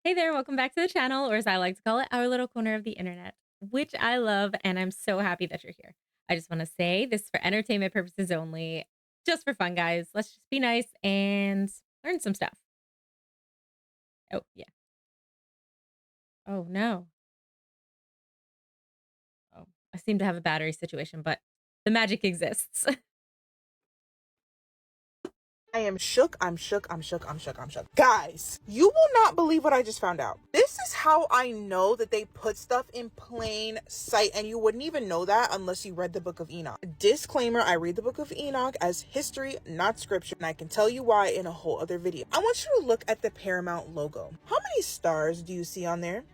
Hey there, welcome back to the channel, or as I like to call it, our little corner of the internet, which I love, and I'm so happy that you're here. I just want to say this is for entertainment purposes only, just for fun, guys. Let's just be nice and learn some stuff. Oh, yeah. Oh, no. Oh, I seem to have a battery situation, but the magic exists. I am shook. I'm shook. I'm shook. I'm shook. I'm shook. Guys, you will not believe what I just found out. This is how I know that they put stuff in plain sight, and you wouldn't even know that unless you read the Book of Enoch. Disclaimer, I read the Book of Enoch as history, not scripture, and I can tell you why in a whole other video. I want you to look at the Paramount logo. How many stars do you see on there?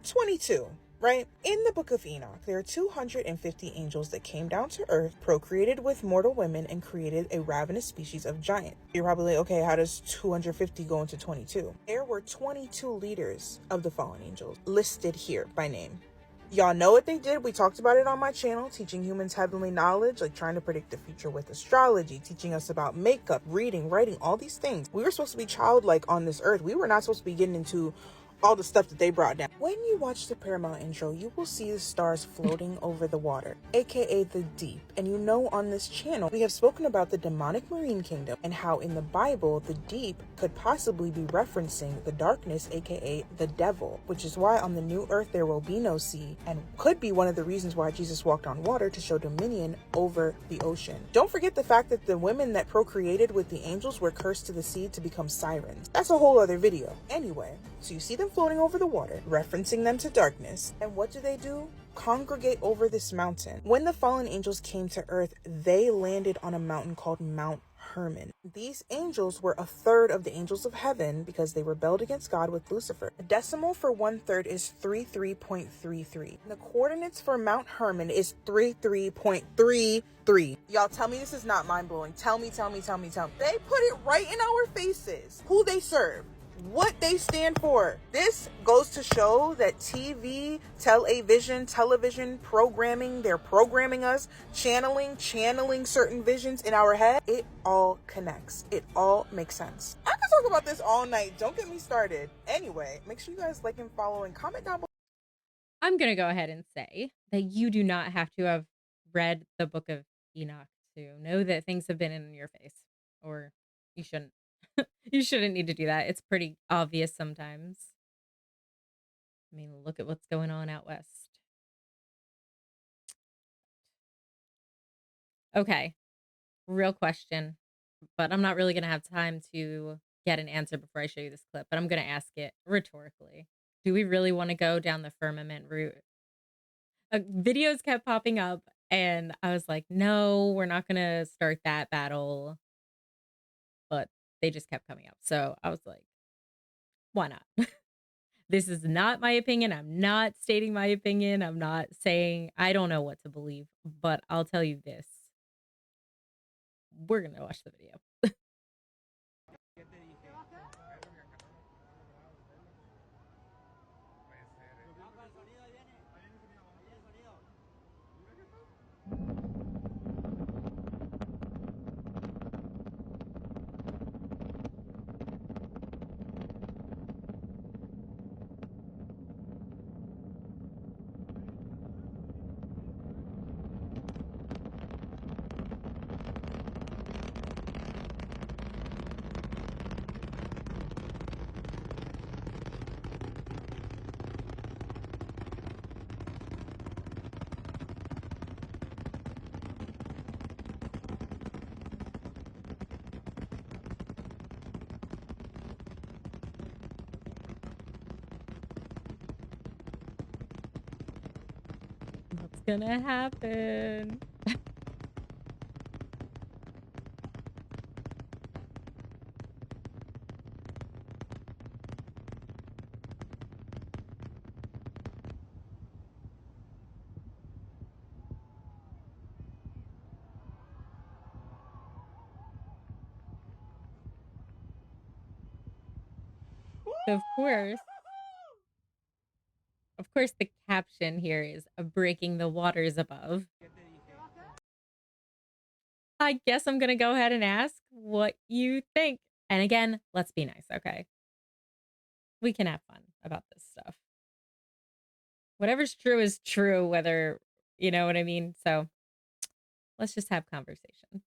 22. Right? In the Book of Enoch, there are 250 angels that came down to earth, procreated with mortal women, and created a ravenous species of giant. You're probably like, okay, how does 250 go into 22? There were 22 leaders of the fallen angels listed here by name. Y'all know what they did. We talked about it on my channel, teaching humans heavenly knowledge, like trying to predict the future with astrology, teaching us about makeup, reading, writing, all these things. We were supposed to be childlike on this earth. We were not supposed to be getting into all the stuff that they brought down. When you watch the Paramount intro, you will see the stars floating over the water, aka the deep. And you know, on this channel, we have spoken about the demonic marine kingdom and how in the Bible, the deep could possibly be referencing the darkness, aka the devil, which is why on the new earth there will be no sea, and could be one of the reasons why Jesus walked on water, to show dominion over the ocean. Don't forget the fact that the women that procreated with the angels were cursed to the sea to become sirens. That's a whole other video. Anyway, so you see them floating over the water, referencing them to darkness. And what do? Congregate over this mountain. When the fallen angels came to earth, they landed on a mountain called Mount Hermon. These angels were a third of the angels of heaven because they rebelled against God with Lucifer. A decimal for 1/3 is 33.33. The coordinates for Mount Hermon is 33.33. Y'all tell me this is not mind-blowing. Tell me. They put it right in our faces. Who they serve, what they stand for. This goes to show that television programming, they're programming us, channeling certain visions in our head. It all connects. It all makes sense. I could talk about this all night. Don't get me started. Anyway, make sure you guys like and follow and comment down below. I'm going to go ahead and say that you do not have to have read the Book of Enoch to know that things have been in your face, or you shouldn't. You shouldn't need to do that. It's pretty obvious sometimes. I mean, look at what's going on out west. Okay, real question, but I'm not really going to have time to get an answer before I show you this clip, but I'm going to ask it rhetorically. Do we really want to go down the firmament route? Videos kept popping up, and I was like, no, we're not going to start that battle. But they just kept coming up. So I was like, why not? This is not my opinion. I'm not stating my opinion. I'm not saying I don't know what to believe, but I'll tell you this. We're going to watch the video. What's going to happen? So of course, the caption here is breaking the waters above. I guess I'm going to go ahead and ask what you think. And again, let's be nice, okay? We can have fun, about this stuff. Whatever's true is true, whether you know what I mean. So let's just have conversation.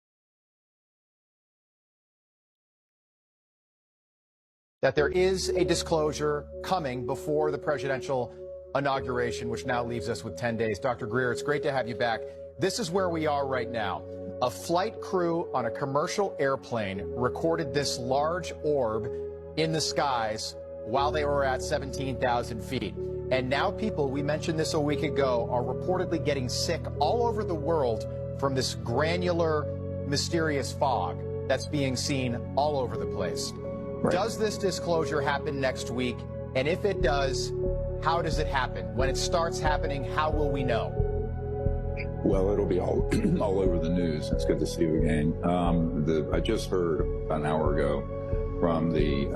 That there is a disclosure coming before the presidential inauguration, which now leaves us with 10 days. Dr. Greer, it's great to have you back. This is where we are right now. A flight crew on a commercial airplane recorded this large orb in the skies while they were at 17,000 feet. And now people, we mentioned this a week ago, are reportedly getting sick all over the world from this granular, mysterious fog that's being seen all over the place. Right. Does this disclosure happen next week? And if it does, how does it happen? When it starts happening, how will we know? Well, it'll be all over the news. It's good to see you again. I just heard about an hour ago from the,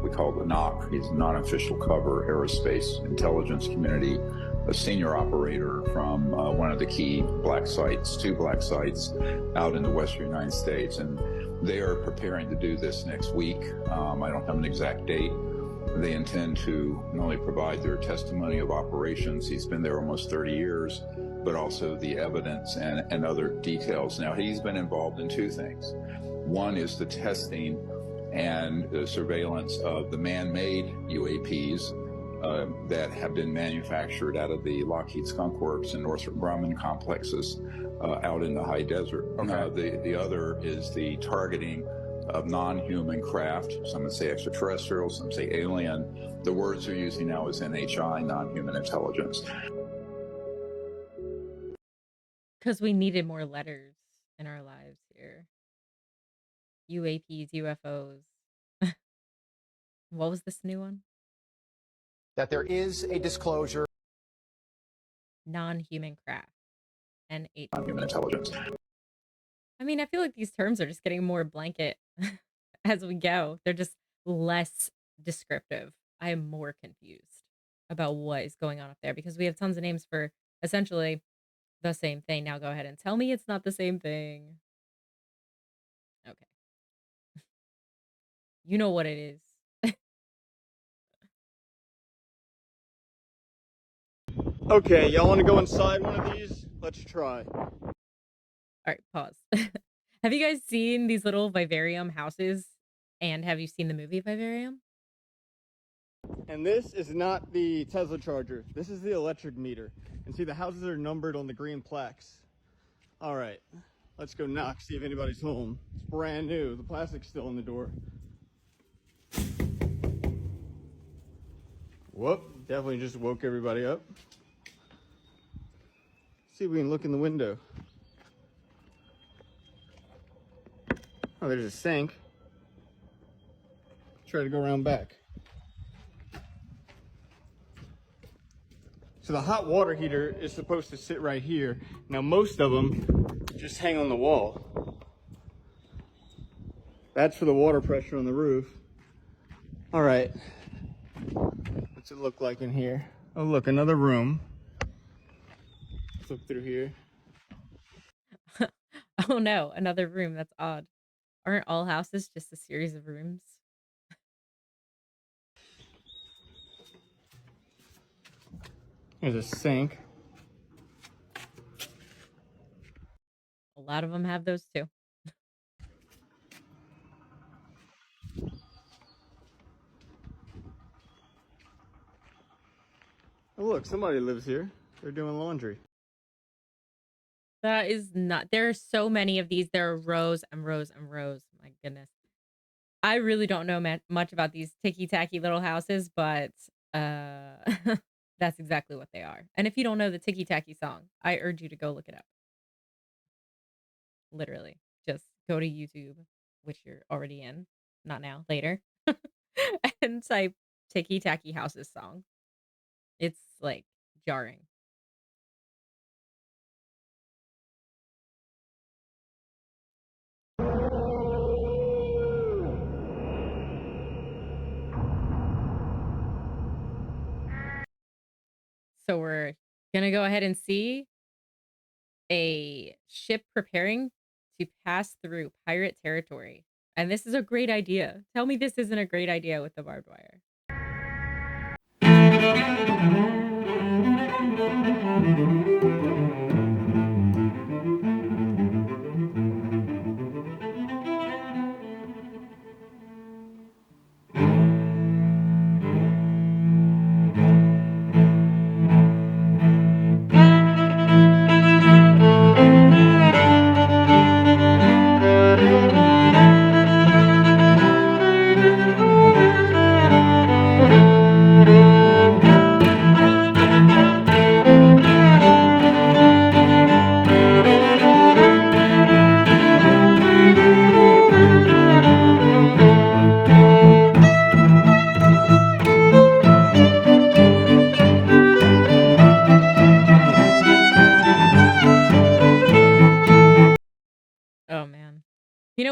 we call it the NOC, he's non-official cover aerospace intelligence community, a senior operator from one of the key black sites, 2 black sites out in the western United States. And they are preparing to do this next week. I don't have an exact date. They intend to not only provide their testimony of operations, he's been there almost 30 years, but also the evidence and other details. Now, he's been involved in 2 things. One is the testing and the surveillance of the man-made UAPs that have been manufactured out of the Lockheed Skunk Works and Northrop Grumman complexes out in the high desert. Okay. The other is the targeting of non-human craft. Some would say extraterrestrial, some say alien. The words they're using now is NHI, non-human intelligence. Because we needed more letters in our lives here. UAPs, UFOs. What was this new one? That there is a disclosure. Non-human craft. NHI. Non-human intelligence. I mean, I feel like these terms are just getting more blanket as we go. They're just less descriptive. I am more confused about what is going on up there because we have tons of names for essentially the same thing. Now go ahead and tell me it's not the same thing. Okay. You know what it is. Okay, y'all want to go inside one of these? Let's try. All right, pause. Have you guys seen these little vivarium houses? And have you seen the movie Vivarium? And this is not the Tesla charger. This is the electric meter. And see, the houses are numbered on the green plaques. All right, let's go knock, see if anybody's home. It's brand new. The plastic's still in the door. Whoop, definitely just woke everybody up. See if we can look in the window. Oh, there's a sink. Try to go around back. So the hot water heater is supposed to sit right here. Now most of them just hang on the wall. That's for the water pressure on the roof. All right. What's it look like in here? Oh look, another room. Let's look through here. Oh no, another room. That's odd. Aren't all houses just a series of rooms? There's a sink. A lot of them have those too. Oh look, somebody lives here. They're doing laundry. That is not. There are so many of these. There are rows and rows and rows. My goodness. I really don't know much about these ticky-tacky little houses, but that's exactly what they are. And if you don't know the ticky-tacky song, I urge you to go look it up. Literally. Just go to YouTube, which you're already in. Not now, later. And type ticky-tacky houses song. It's like jarring. So we're gonna go ahead and see a ship preparing to pass through pirate territory. And this is a great idea. Tell me this isn't a great idea with the barbed wire.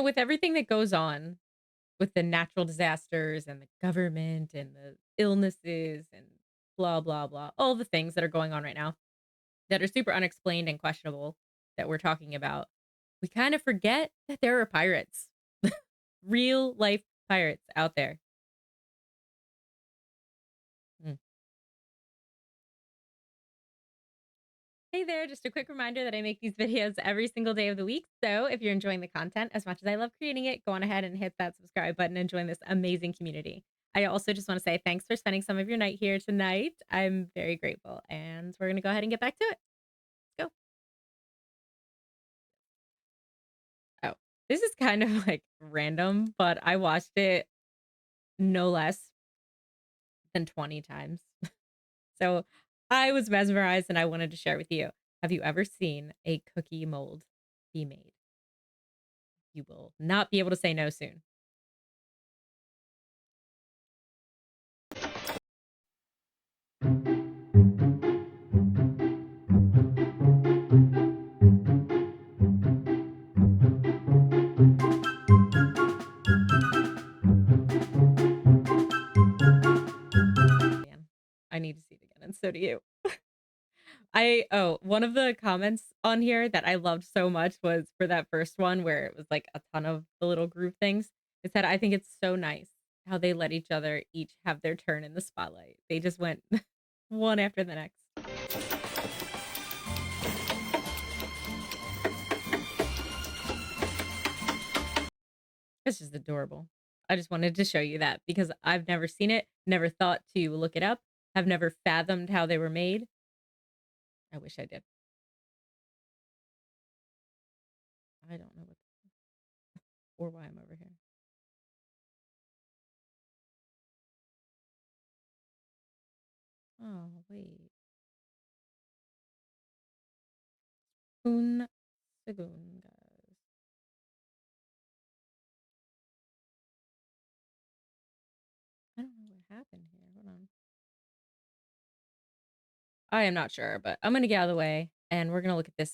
with everything that goes on with the natural disasters and the government and the illnesses and blah, blah, blah, all the things that are going on right now that are super unexplained and questionable that we're talking about, we kind of forget that there are pirates, real life pirates out there. Mm. Hey there, just a quick reminder that I make these videos every single day of the week. So if you're enjoying the content as much as I love creating it, go on ahead and hit that subscribe button and join this amazing community. I also just want to say thanks for spending some of your night here tonight. I'm very grateful. And we're going to go ahead and get back to it. Let's go. Oh, this is kind of like random, but I watched it no less than 20 times. So I was mesmerized and I wanted to share with you. Have you ever seen a cookie mold be made? You will not be able to say no soon. Man, I need to see it again, and so do you. One of the comments on here that I loved so much was for that first one where it was like a ton of the little group things. It said, I think it's so nice how they let each other each have their turn in the spotlight. They just went one after the next. It's just adorable. I just wanted to show you that because I've never seen it, never thought to look it up, have never fathomed how they were made. I wish I did. I don't know what or why I'm over here. Oh, wait. Un segundo. I don't know what happened here. Hold on. I am not sure, but I'm gonna get out of the way and we're gonna look at this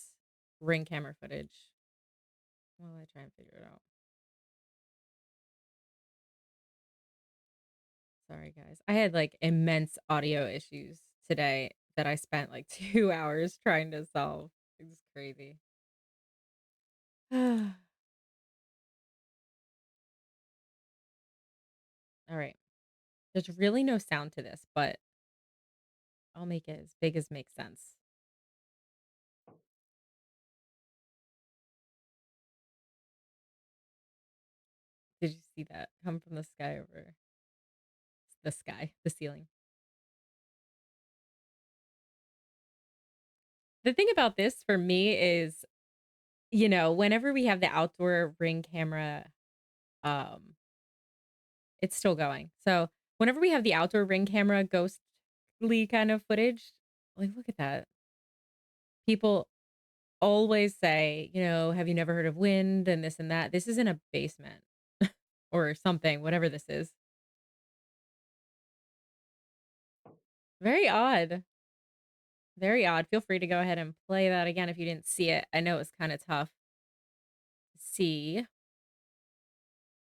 ring camera footage while I try and figure it out. Sorry, guys. I had like immense audio issues today that I spent like 2 hours trying to solve. It was crazy. All right. There's really no sound to this, but I'll make it as big as makes sense. Did you see that come from the sky over the sky, the ceiling? The thing about this for me is, whenever we have the outdoor ring camera, um, it's still going. So whenever we have the outdoor ring camera ghostly kind of footage, like look at that. People always say, have you never heard of wind and this and that? This is in a basement or something, whatever this is. Very odd. Very odd. Feel free to go ahead and play that again if you didn't see it. I know it's kind of tough to see.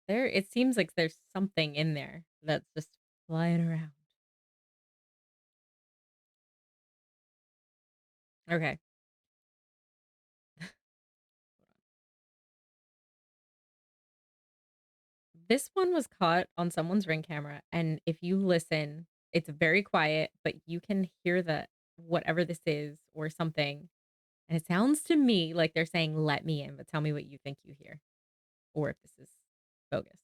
It seems like there's something in there that's just flying around. Okay. This one was caught on someone's ring camera, and if you listen, it's very quiet, but you can hear the whatever this is or something, and it sounds to me like they're saying, "Let me in," but tell me what you think you hear, or if this is bogus.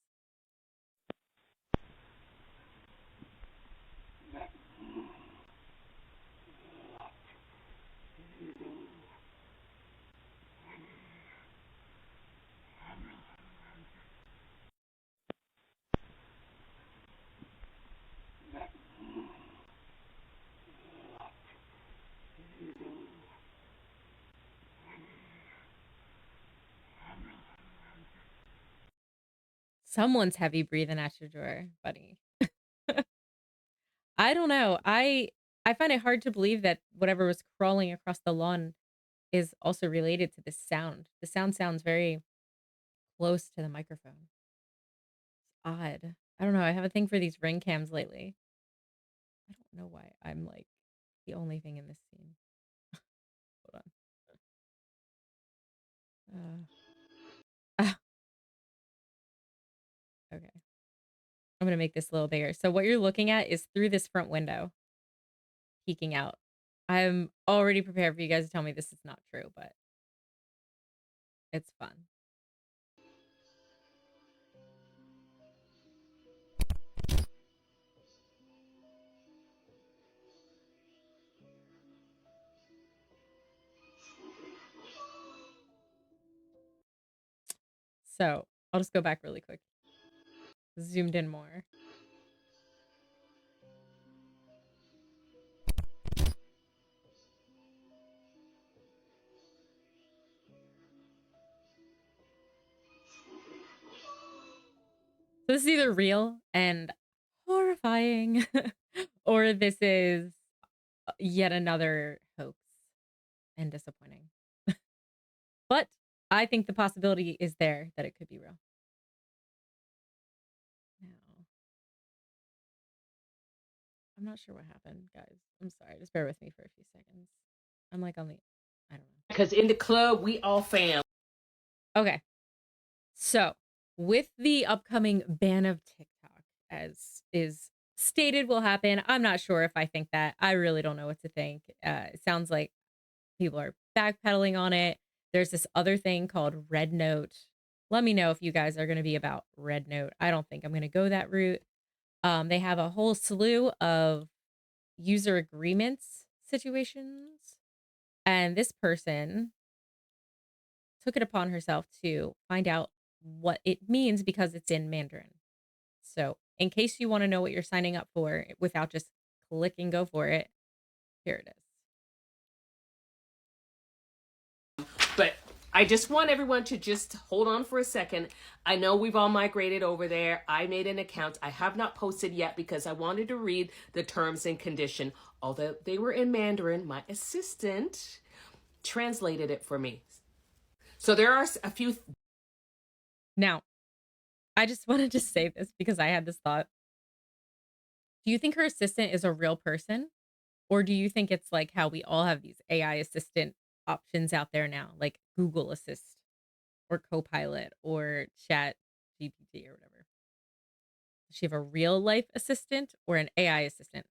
Someone's heavy breathing at your door, buddy. I don't know. I find it hard to believe that whatever was crawling across the lawn is also related to this sound. The sound sounds very close to the microphone. It's odd. I don't know. I have a thing for these ring cams lately. I don't know why I'm like the only thing in this scene. Hold on. Okay. I'm gonna make this a little bigger. So what you're looking at is through this front window, peeking out. I'm already prepared for you guys to tell me this is not true, but it's fun. So I'll just go back really quick. Zoomed in more. So this is either real and horrifying, or this is yet another hoax and disappointing. But I think the possibility is there that it could be real. Now, I'm not sure what happened, guys. I'm sorry. Just bear with me for a few seconds. I'm like on the, I don't know. Because in the club, we all fam. Okay. So, with the upcoming ban of TikTok, as is stated will happen, I'm not sure if I think that. I really don't know what to think. It sounds like people are backpedaling on it. There's this other thing called Red Note. Let me know if you guys are going to be about Red Note. I don't think I'm going to go that route. They have a whole slew of user agreements situations. And this person took it upon herself to find out what it means because it's in Mandarin. So in case you want to know what you're signing up for without just clicking go for it, here it is. But I just want everyone to just hold on for a second. I know we've all migrated over there. I made an account. I have not posted yet because I wanted to read the terms and condition. Although they were in Mandarin, my assistant translated it for me. So there are a few. Now, I just wanted to say this because I had this thought. Do you think her assistant is a real person? Or do you think it's like how we all have these AI assistant options out there now, like Google Assist or Copilot or Chat GPT or whatever? Does she have a real life assistant or an AI assistant?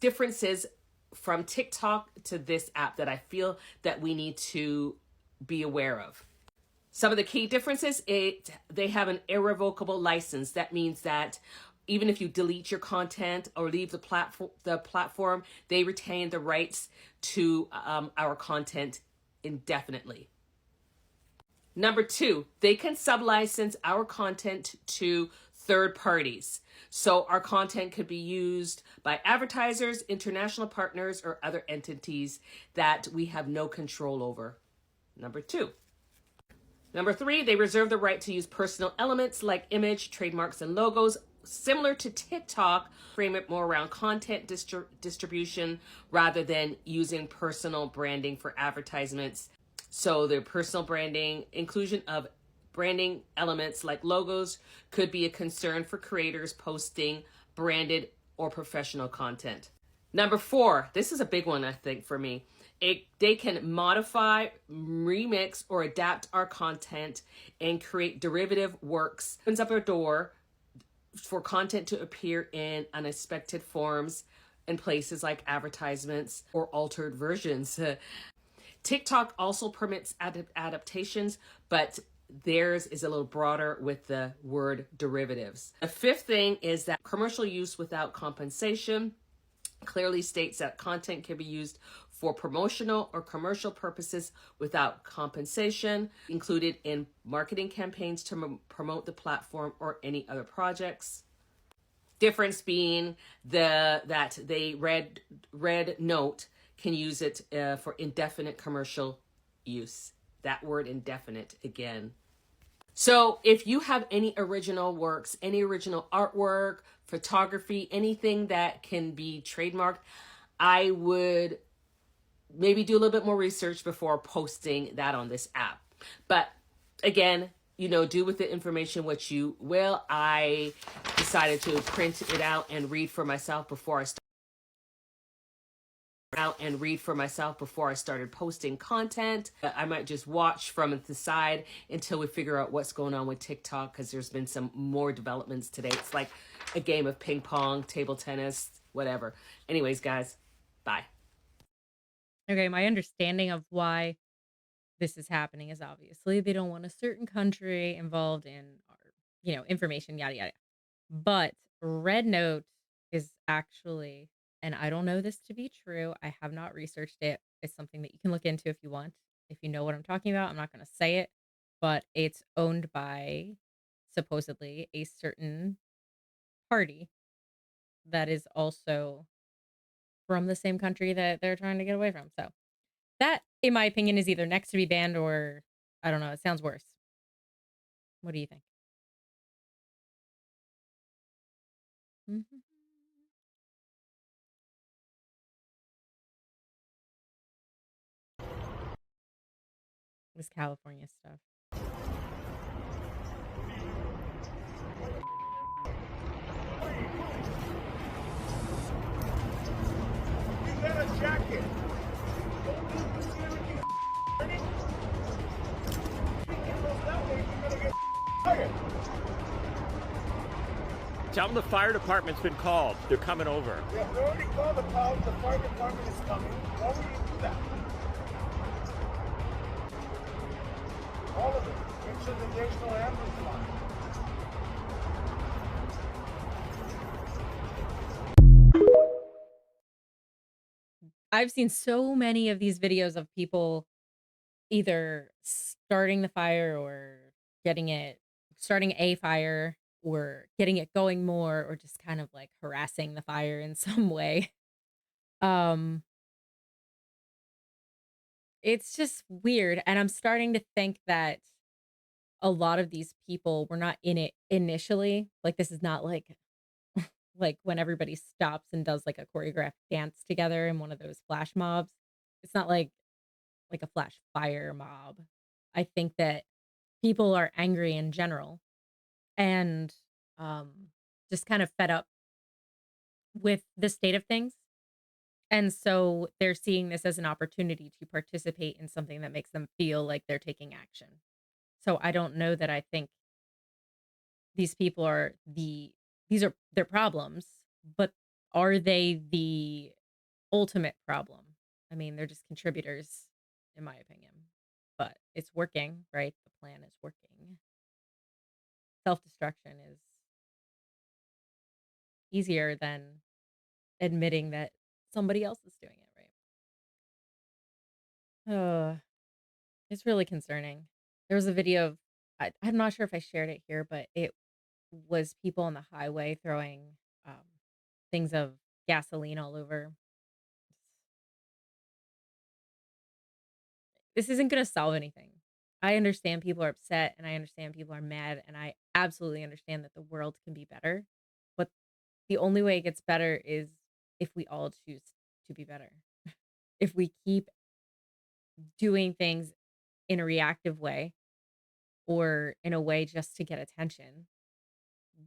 Differences from TikTok to this app that I feel that we need to be aware of. Some of the key differences, they have an irrevocable license. That means that even if you delete your content or leave the platform, they retain the rights to our content indefinitely. Number 2, they can sublicense our content to third parties. So our content could be used by advertisers, international partners, or other entities that we have no control over. Number 2. Number 3, they reserve the right to use personal elements like image, trademarks, and logos. Similar to TikTok, frame it more around content distribution rather than using personal branding for advertisements. So their personal branding, inclusion of branding elements like logos could be a concern for creators posting branded or professional content. Number 4, this is a big one, I think, for me. They can modify, remix, or adapt our content and create derivative works. Opens up a door for content to appear in unexpected forms in places like advertisements or altered versions. TikTok also permits adaptations, but theirs is a little broader with the word derivatives. The 5th thing is that commercial use without compensation clearly states that content can be used for promotional or commercial purposes without compensation, included in marketing campaigns to promote the platform or any other projects. Difference being that they Red Note can use it for indefinite commercial use. That word indefinite again. So if you have any original works, any original artwork, photography, anything that can be trademarked, I would maybe do a little bit more research before posting that on this app. But again, you know, do with the information what you will. I decided to print it out and read for myself before I started posting content. I might just watch from the side until we figure out what's going on with TikTok, because there's been some more developments today. It's like a game of ping pong, table tennis, whatever. Anyways, guys, bye. Okay, my understanding of why this is happening is obviously they don't want a certain country involved in our, information, yada yada. But Red Note is actually, and I don't know this to be true, I have not researched it. It's something that you can look into if you want. If you know what I'm talking about, I'm not going to say it, but it's owned by supposedly a certain party that is also from the same country that they're trying to get away from. So that, in my opinion, is either next to be banned or I don't know. It sounds worse. What do you think? Mhm. This California stuff. Tell them the fire department's been called. They're coming over. Yeah, we already called the fire department is coming. Why would you do that? All of it. Make sure that there's no ambulance line. I've seen so many of these videos of people either starting the fire or starting a fire or getting it going more or just kind of like harassing the fire in some way. Um, it's just weird. And I'm starting to think that a lot of these people were not in it initially. Like this is not like when everybody stops and does like a choreographed dance together in one of those flash mobs. It's not like a flash fire mob. I think that people are angry in general and um just kind of fed up with the state of things. And so they're seeing this as an opportunity to participate in something that makes them feel like they're taking action. So I don't know that I think these people are these are their problems, but are they the ultimate problem? I mean, they're just contributors, in my opinion. But it's working, right? The plan is working. Self-destruction is easier than admitting that somebody else is doing it, right? It's really concerning. There was a video of I'm not sure if I shared it here, but it was people on the highway throwing um, things of gasoline all over. This isn't going to solve anything. I understand people are upset and I understand people are mad and I absolutely understand that the world can be better. But the only way it gets better is if we all choose to be better. If we keep doing things in a reactive way or in a way just to get attention,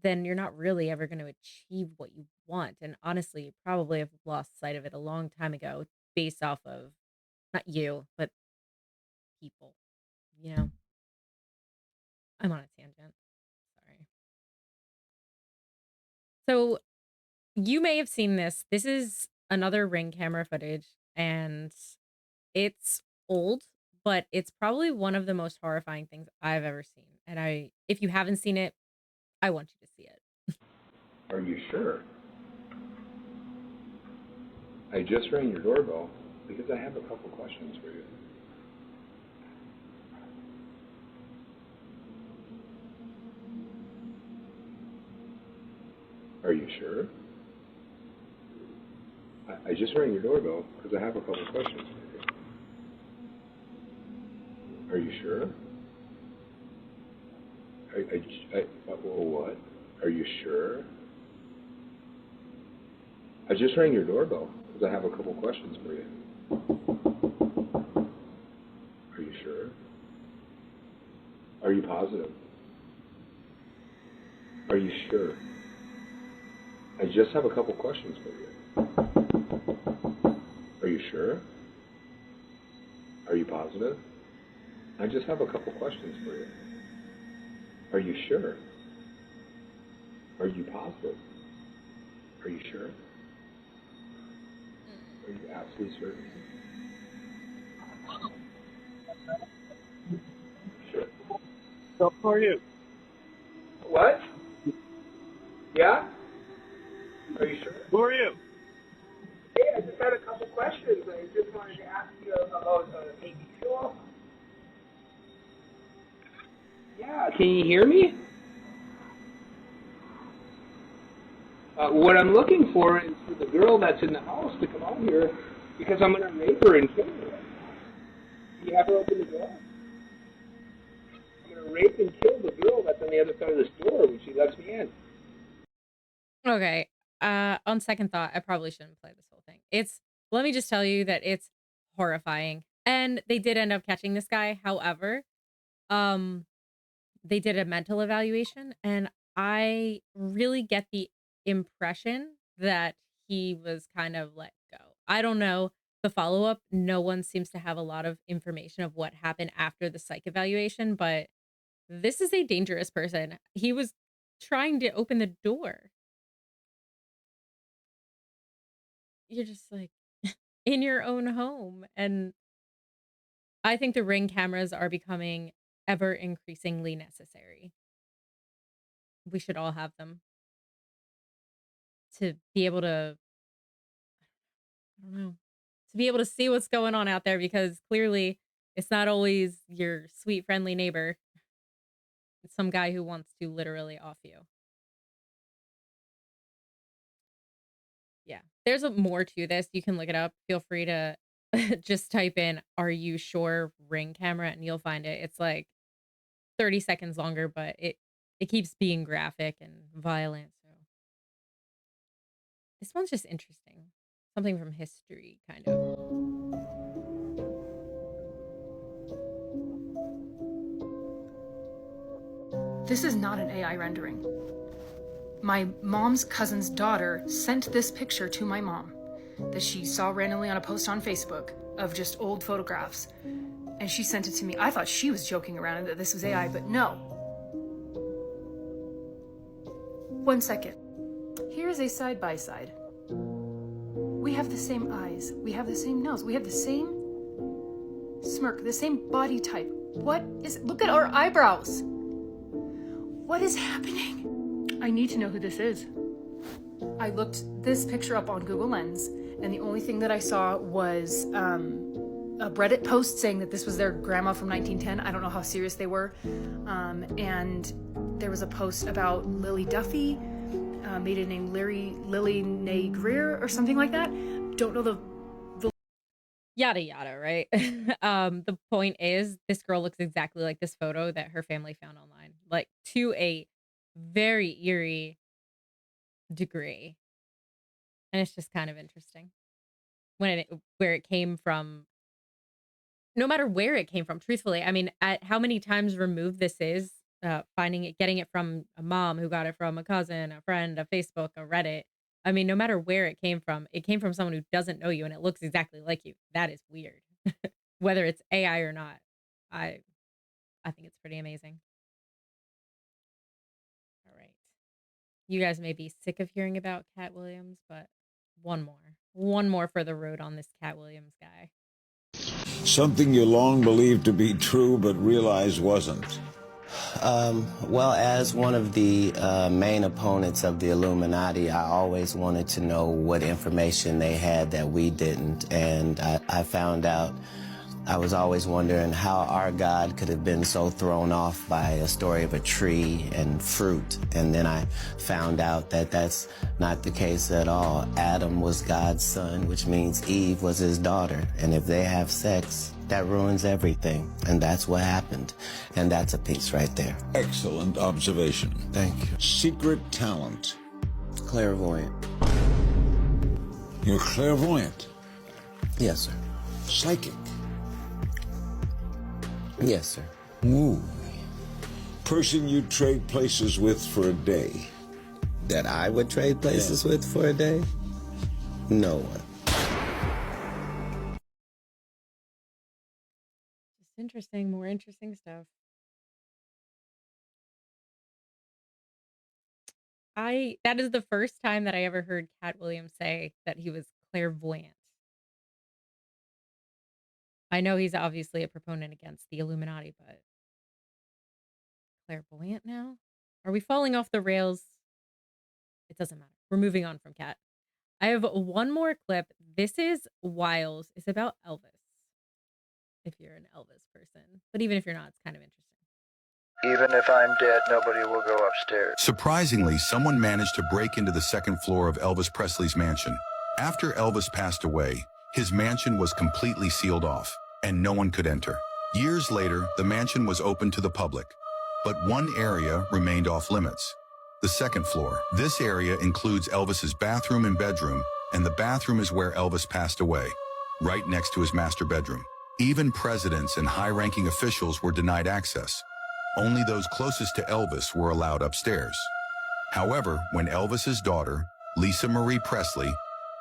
then you're not really ever going to achieve what you want. And honestly, you probably have lost sight of it a long time ago based off of not you, but people. You know, I'm on a tangent. Sorry. So you may have seen this. This is another Ring camera footage, and it's old, but it's probably one of the most horrifying things I've ever seen. And if you haven't seen it, I want you to see it. Are you sure? I just rang your doorbell because I have a couple questions for you. Are you sure? I just rang your doorbell because I have a couple questions for you. Are you sure? What? Are you sure? I just rang your doorbell because I have a couple questions for you. Are you sure? Are you positive? Are you sure? I just have a couple questions for you. Are you sure? Are you positive? I just have a couple questions for you. Are you sure? Are you positive? Are you sure? Are you absolutely certain? Sure. So who are you? What? Yeah? Are you sure? Who are you? Hey, I just had a couple questions. I just wanted to ask you about baby fuel. Yeah, can you hear me? What I'm looking for is for the girl that's in the house to come out here because I'm going to rape her and kill her. Can you have her open the door? I'm going to rape and kill the girl that's on the other side of this door when she lets me in. Okay. On second thought, I probably shouldn't play this whole thing. Let me just tell you that it's horrifying. And they did end up catching this guy. However, they did a mental evaluation, and I really get the impression that he was kind of let go. I don't know the follow-up. No one seems to have a lot of information of what happened after the psych evaluation, but this is a dangerous person. He was trying to open the door. You're just like in your own home. And I think the Ring cameras are becoming ever increasingly necessary. We should all have them to be able to, I don't know, to be able to see what's going on out there, because clearly it's not always your sweet, friendly neighbor. It's some guy who wants to literally off you. Yeah. There's more to this. You can look it up. Feel free to just type in, "Are you sure Ring camera?" and you'll find it. It's like 30 seconds longer, but it keeps being graphic and violent. So this one's just interesting. Something from history, kind of. This is not an AI rendering. My mom's cousin's daughter sent this picture to my mom that she saw randomly on a post on Facebook of just old photographs. And she sent it to me. I thought she was joking around and that this was AI, but no. 1 second. Here's a side-by-side. We have the same eyes. We have the same nose. We have the same smirk, the same body type. Look at our eyebrows. What is happening? I need to know who this is. I looked this picture up on Google Lens, and the only thing that I saw was a Reddit post saying that this was their grandma from 1910. I don't know how serious they were. And there was a post about Lily Duffy, maiden name Lily Nay Greer or something like that. Don't know the Yada yada, right? The point is, this girl looks exactly like this photo that her family found online, like to a very eerie degree. And it's just kind of interesting where it came from. No matter where it came from, truthfully. I mean, at how many times removed this is, getting it from a mom who got it from a cousin, a friend, a Facebook, a Reddit. I mean, no matter where it came from someone who doesn't know you and it looks exactly like you. That is weird. Whether it's AI or not. I think it's pretty amazing. All right. You guys may be sick of hearing about Katt Williams, but one more for the road on this Katt Williams guy. Something you long believed to be true but realized wasn't. Well, as one of the main opponents of the Illuminati, I always wanted to know what information they had that we didn't. And I found out, I was always wondering how our God could have been so thrown off by a story of a tree and fruit. And then I found out that that's not the case at all. Adam was God's son, which means Eve was his daughter. And if they have sex, that ruins everything. And that's what happened. And that's a piece right there. Excellent observation. Thank you. Secret talent. Clairvoyant. You're clairvoyant? Yes, sir. Psychic? Yes, sir. Ooh. Person you'd trade places with for a day. That I would trade places with for a day? No one. Just interesting, more interesting stuff. That is the first time that I ever heard Katt Williams say that he was clairvoyant. I know he's obviously a proponent against the Illuminati, but clairvoyant now? Are we falling off the rails? It doesn't matter. We're moving on from Katt. I have one more clip. This is wild. It's about Elvis. If you're an Elvis person. But even if you're not, it's kind of interesting. Even if I'm dead, nobody will go upstairs. Surprisingly, someone managed to break into the second floor of Elvis Presley's mansion. After Elvis passed away, his mansion was completely sealed off, and no one could enter. Years later, the mansion was open to the public, but one area remained off limits. The second floor. This area includes Elvis's bathroom and bedroom, and the bathroom is where Elvis passed away, right next to his master bedroom. Even presidents and high-ranking officials were denied access. Only those closest to Elvis were allowed upstairs. However, when Elvis's daughter, Lisa Marie Presley,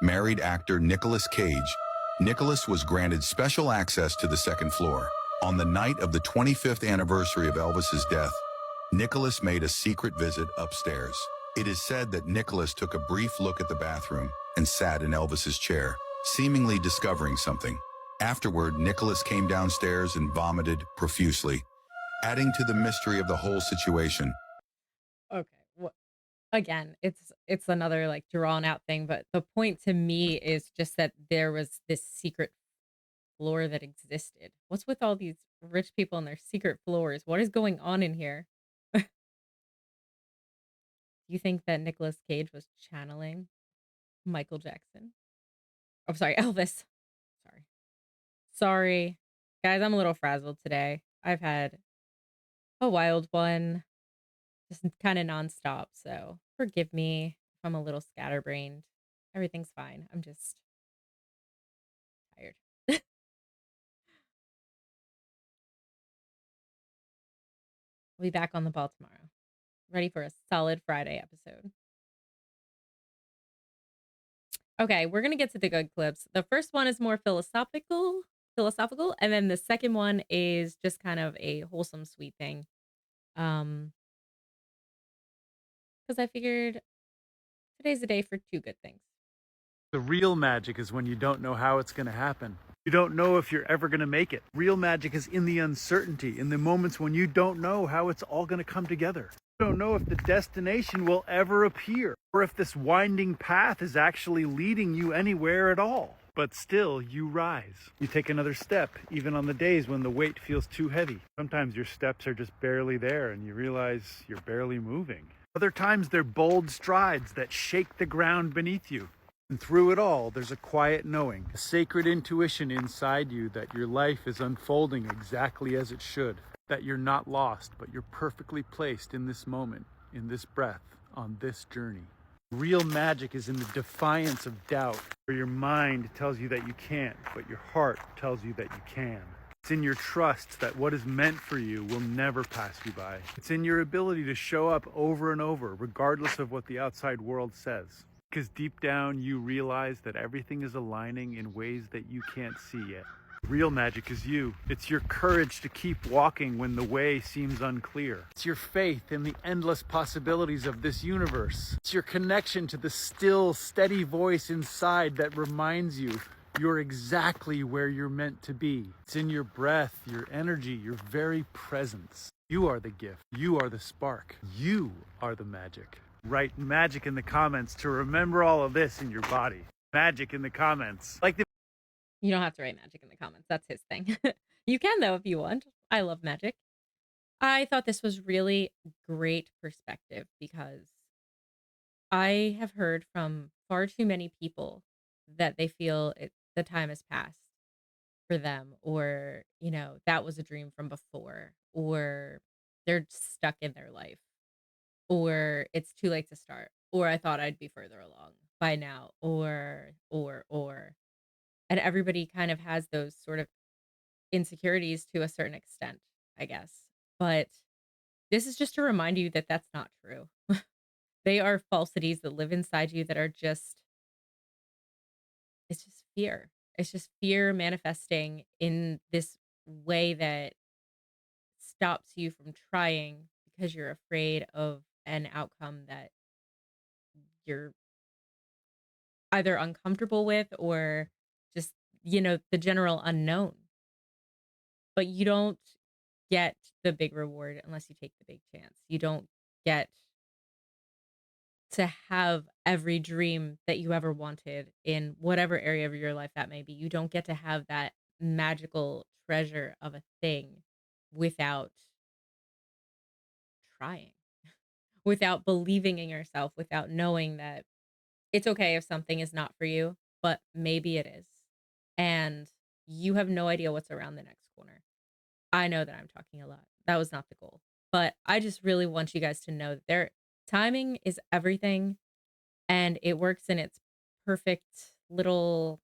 married actor Nicolas Cage, Nicholas was granted special access to the second floor. On the night of the 25th anniversary of Elvis's death, Nicholas made a secret visit upstairs. It is said that Nicholas took a brief look at the bathroom and sat in Elvis's chair, seemingly discovering something. Afterward, Nicholas came downstairs and vomited profusely, adding to the mystery of the whole situation. Okay. Well, again, it's another like drawn out thing, but the point to me is just that there was this secret floor that existed. What's with all these rich people and their secret floors? What is going on in here? Do you think that Nicolas Cage was channeling Michael Jackson? I'm sorry, Elvis. Sorry. Guys, I'm a little frazzled today. I've had a wild one, just kind of nonstop. So forgive me if I'm a little scatterbrained. Everything's fine. I'm just tired. We'll be back on the ball tomorrow. Ready for a solid Friday episode. Okay, we're going to get to the good clips. The first one is more philosophical, and then the second one is just kind of a wholesome, sweet thing. Because I figured today's the day for two good things. The real magic is when you don't know how it's going to happen. You don't know if you're ever going to make it. Real magic is in the uncertainty, in the moments when you don't know how it's all going to come together. You don't know if the destination will ever appear, or if this winding path is actually leading you anywhere at all. But still, you rise. You take another step, even on the days when the weight feels too heavy. Sometimes your steps are just barely there, and you realize you're barely moving. Other times, they're bold strides that shake the ground beneath you. And through it all, there's a quiet knowing, a sacred intuition inside you that your life is unfolding exactly as it should, that you're not lost, but you're perfectly placed in this moment, in this breath, on this journey. Real magic is in the defiance of doubt, where your mind tells you that you can't, but your heart tells you that you can. It's in your trust that what is meant for you will never pass you by. It's in your ability to show up over and over, regardless of what the outside world says. Because deep down, you realize that everything is aligning in ways that you can't see yet. Real magic is you. It's your courage to keep walking when the way seems unclear. It's your faith in the endless possibilities of this universe. It's your connection to the still, steady voice inside that reminds you you're exactly where you're meant to be. It's in your breath, your energy, your very presence. You are the gift. You are the spark. You are the magic. Write magic in the comments to remember all of this in your body. Magic in the comments. You don't have to write magic in the comments. That's his thing. You can, though, if you want. I love magic. I thought this was really great perspective because I have heard from far too many people that they feel the time has passed for them, or, that was a dream from before, or they're stuck in their life, or it's too late to start, or I thought I'd be further along by now, or. And everybody kind of has those sort of insecurities to a certain extent, I guess. But This is just to remind you that that's not true. They are falsities that live inside you that are just it's just fear. It's just fear manifesting in this way that stops you from trying because you're afraid of an outcome that you're either uncomfortable with or just, the general unknown. But you don't get the big reward unless you take the big chance. You don't get to have every dream that you ever wanted in whatever area of your life that may be. You don't get to have that magical treasure of a thing without trying, without believing in yourself, without knowing that it's okay if something is not for you, but maybe it is. And you have no idea what's around the next corner. I know that I'm talking a lot. That was not the goal. But I just really want you guys to know that their timing is everything and it works in its perfect little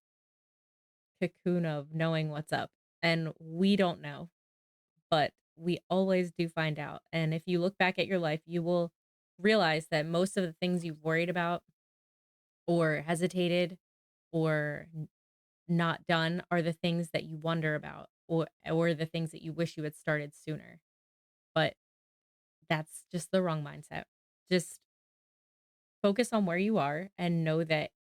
cocoon of knowing what's up. And we don't know, but we always do find out. And if you look back at your life, you will realize that most of the things you've worried about or hesitated or not done are the things that you wonder about or the things that you wish you had started sooner. But that's just the wrong mindset. Just focus on where you are and know that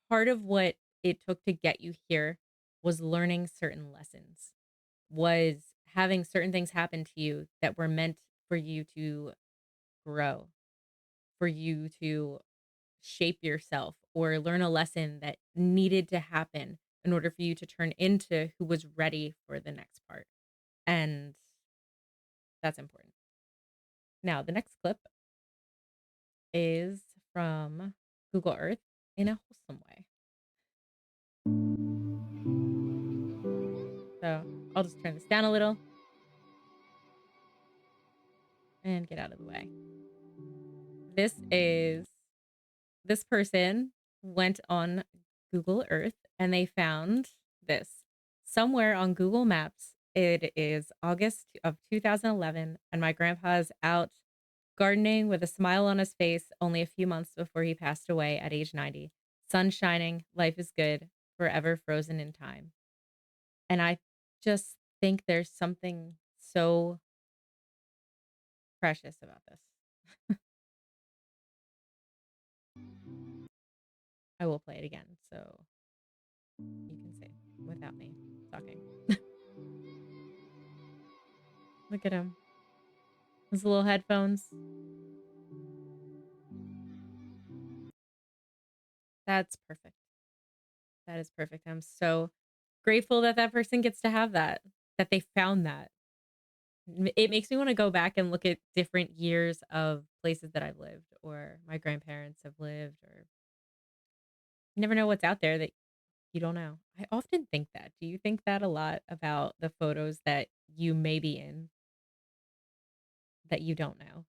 part of what it took to get you here was learning certain lessons, was having certain things happen to you that were meant for you to grow, for you to shape yourself or learn a lesson that needed to happen in order for you to turn into who was ready for the next part. And that's important. Now, the next clip is from Google Earth in a wholesome way. So I'll just turn this down a little and get out of the way. This person went on Google Earth and they found this. Somewhere on Google Maps, it is August of 2011, and my grandpa is out gardening with a smile on his face only a few months before he passed away at age 90. Sun shining, life is good, forever frozen in time. And I just think there's something so precious about this. I will play it again so you can see it without me talking. Look at him. His little headphones. That's perfect. That is perfect. I'm so grateful that that person gets to have that, that they found that. It makes me want to go back and look at different years of places that I've lived or my grandparents have lived, or you never know what's out there that you don't know. I often think that. Do you think that a lot about the photos that you may be in that you don't know?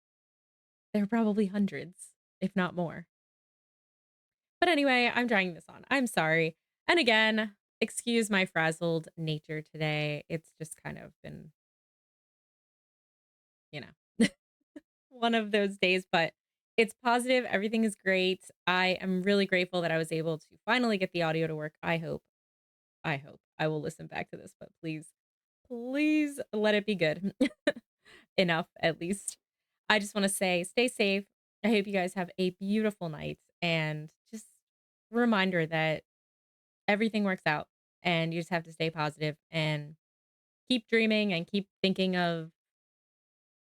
There are probably hundreds, if not more. But anyway, I'm dragging this on. I'm sorry. And again, excuse my frazzled nature today. It's just kind of been, you know, one of those days, but it's positive. Everything is great. I am really grateful that I was able to finally get the audio to work. I hope I will listen back to this, but please let it be good enough, at least. I just want to say, stay safe. I hope you guys have a beautiful night, and just a reminder that everything works out and you just have to stay positive and keep dreaming and keep thinking of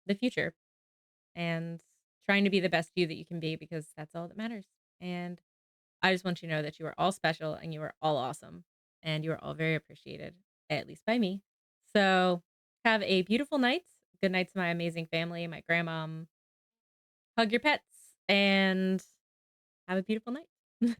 the future and trying to be the best you that you can be, because that's all that matters. And I just want you to know that you are all special and you are all awesome and you are all very appreciated, at least by me. So have a beautiful night. Good night to my amazing family, my grandmom. Hug your pets and have a beautiful night.